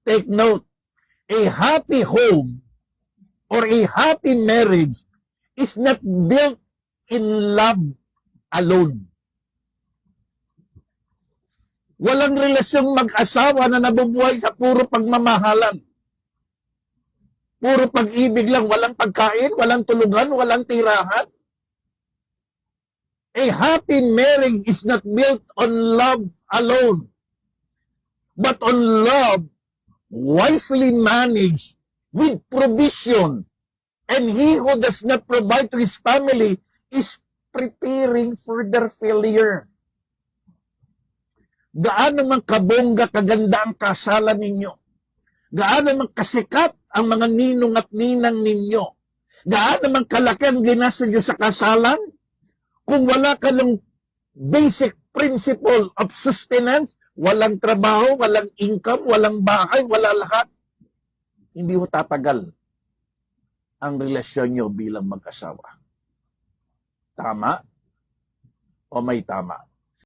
take note, a happy home or a happy marriage is not built in love alone. Walang relasyong mag-asawa na nabubuhay sa puro pagmamahalan. Puro pag-ibig lang, walang pagkain, walang tulugan, walang tirahan. A happy marriage is not built on love alone, but on love wisely managed with provision. And he who does not provide to his family is preparing for their failure. Gaano man kabongga, kaganda ang kasalan ninyo. Gaano man kasikat ang mga ninong at ninang ninyo. Gaano man kalaki ang ginasto nyo sa kasalan. Kung wala ka ng basic principle of sustenance, walang trabaho, walang income, walang bahay, wala lahat, hindi ho tatagal ang relasyon nyo bilang mag-asawa. Tama o may tama?